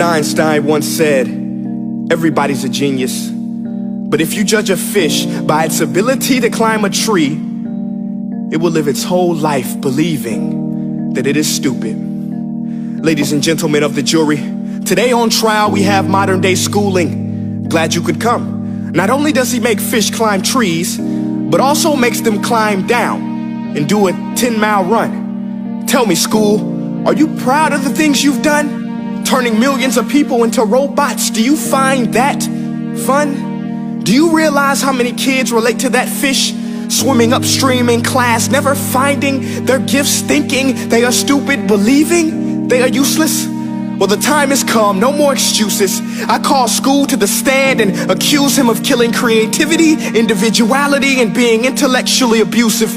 Einstein once said, everybody's a genius, but if you judge a fish by its ability to climb a tree, it will live its whole life believing that it is stupid. Ladies and gentlemen of the jury, today on trial we have modern day schooling. Glad you could come. Not only does he make fish climb trees, but also makes them climb down and do a 10-mile run. Tell me, school, are you proud of the things you've done? Turning millions of people into robots, do you find that fun? Do you realize how many kids relate to that fish swimming upstream in class, never finding their gifts, thinking they are stupid, believing they are useless? Well, the time has come, no more excuses. I call school to the stand and accuse him of killing creativity, individuality, and being intellectually abusive.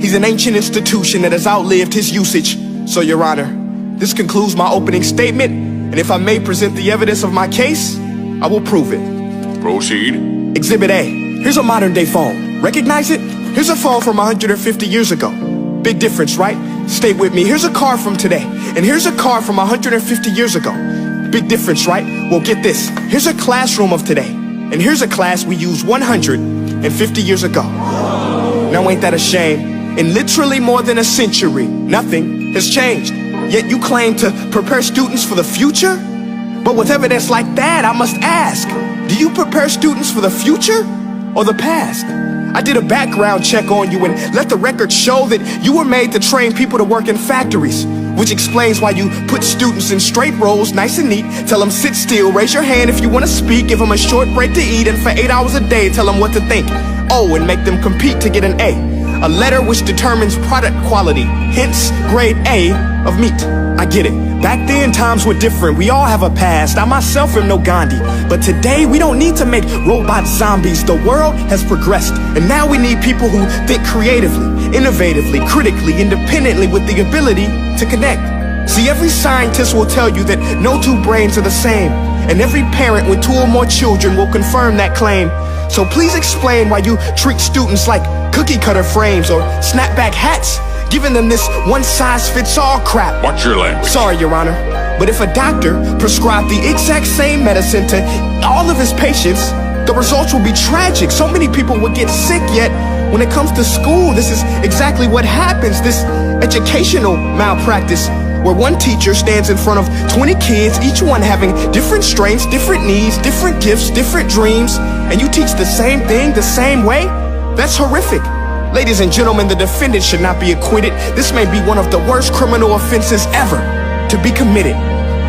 He's an ancient institution that has outlived his usage. So, Your Honor, this concludes my opening statement, and if I may present the evidence of my case, I will prove it. Proceed. Exhibit A. Here's a modern day phone. Recognize it? Here's a phone from 150 years ago. Big difference, right? Stay with me. Here's a car from today, and here's a car from 150 years ago. Big difference, right? Well, get this. Here's a classroom of today, and here's a class we used 150 years ago. Now ain't that a shame? In literally more than a century, nothing has changed. Yet you claim to prepare students for the future? But with evidence like that, I must ask, do you prepare students for the future or the past? I did a background check on you and let the record show that you were made to train people to work in factories, which explains why you put students in straight rows, nice and neat, tell them sit still, raise your hand if you want to speak, give them a short break to eat, and for 8 hours a day, tell them what to think. Oh, and make them compete to get an A letter which determines product quality, hence grade A of meat. I get it. Back then, times were different. We all have a past. I myself am no Gandhi. But today, we don't need to make robot zombies. The world has progressed. And now we need people who think creatively, innovatively, critically, independently, with the ability to connect. See, every scientist will tell you that no two brains are the same. And every parent with 2 or more children will confirm that claim. So please explain why you treat students like cookie cutter frames or snapback hats, giving them this one-size-fits-all crap. Watch your language. Sorry, Your Honor, but if a doctor prescribed the exact same medicine to all of his patients, the results will be tragic. So many people will get sick, yet when it comes to school, this is exactly what happens. This educational malpractice, where one teacher stands in front of 20 kids, each one having different strengths, different needs, different gifts, different dreams, and you teach the same thing the same way? That's horrific. Ladies and gentlemen, the defendant should not be acquitted. This may be one of the worst criminal offenses ever to be committed.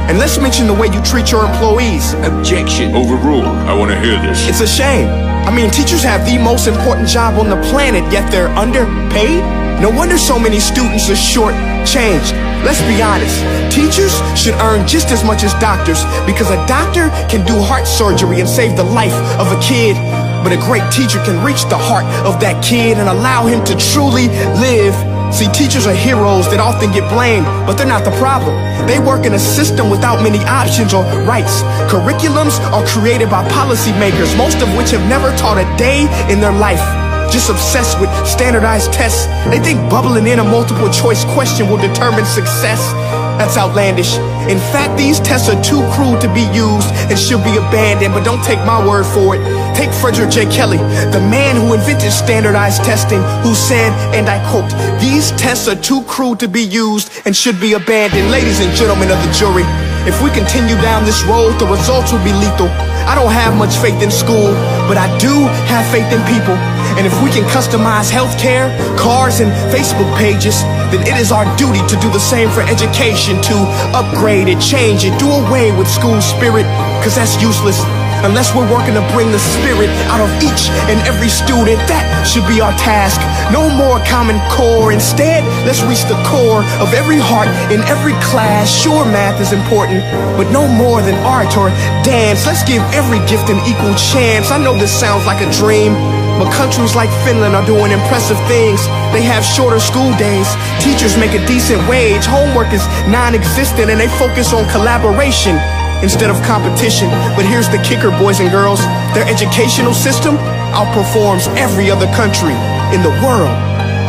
And let's mention the way you treat your employees. Objection. Overruled. I want to hear this. It's a shame. I mean, teachers have the most important job on the planet, yet they're underpaid? No wonder so many students are short-changed. Let's be honest, teachers should earn just as much as doctors, because a doctor can do heart surgery and save the life of a kid, but a great teacher can reach the heart of that kid and allow him to truly live. See, teachers are heroes that often get blamed, but they're not the problem. They work in a system without many options or rights. Curriculums are created by policymakers, most of which have never taught a day in their life. Just obsessed with standardized tests. They think bubbling in a multiple choice question will determine success. That's outlandish. In fact, these tests are too cruel to be used and should be abandoned, but don't take my word for it. Take Frederick J. Kelly, the man who invented standardized testing, who said, and I quote, "These tests are too cruel to be used and should be abandoned." Ladies and gentlemen of the jury, if we continue down this road, the results will be lethal. I don't have much faith in school, but I do have faith in people. And if we can customize healthcare, cars, and Facebook pages, then it is our duty to do the same for education, to upgrade it, change it, do away with school spirit, because that's useless. Unless we're working to bring the spirit out of each and every student, that should be our task. No more Common Core. Instead, let's reach the core of every heart in every class. Sure, math is important, but no more than art or dance. Let's give every gift an equal chance. I know this sounds like a dream, but countries like Finland are doing impressive things. They have shorter school days, teachers make a decent wage, homework is non-existent, and they focus on collaboration instead of competition. But here's the kicker, boys and girls. Their educational system outperforms every other country in the world.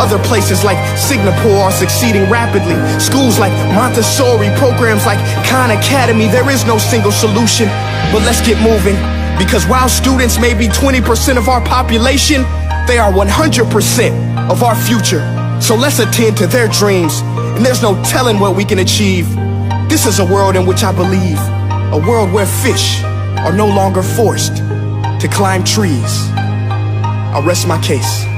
Other places like Singapore are succeeding rapidly. Schools like Montessori, programs like Khan Academy. There is no single solution, but let's get moving. Because while students may be 20% of our population, they are 100% of our future. So let's attend to their dreams, and there's no telling what we can achieve. This is a world in which I believe, a world where fish are no longer forced to climb trees. I'll rest my case.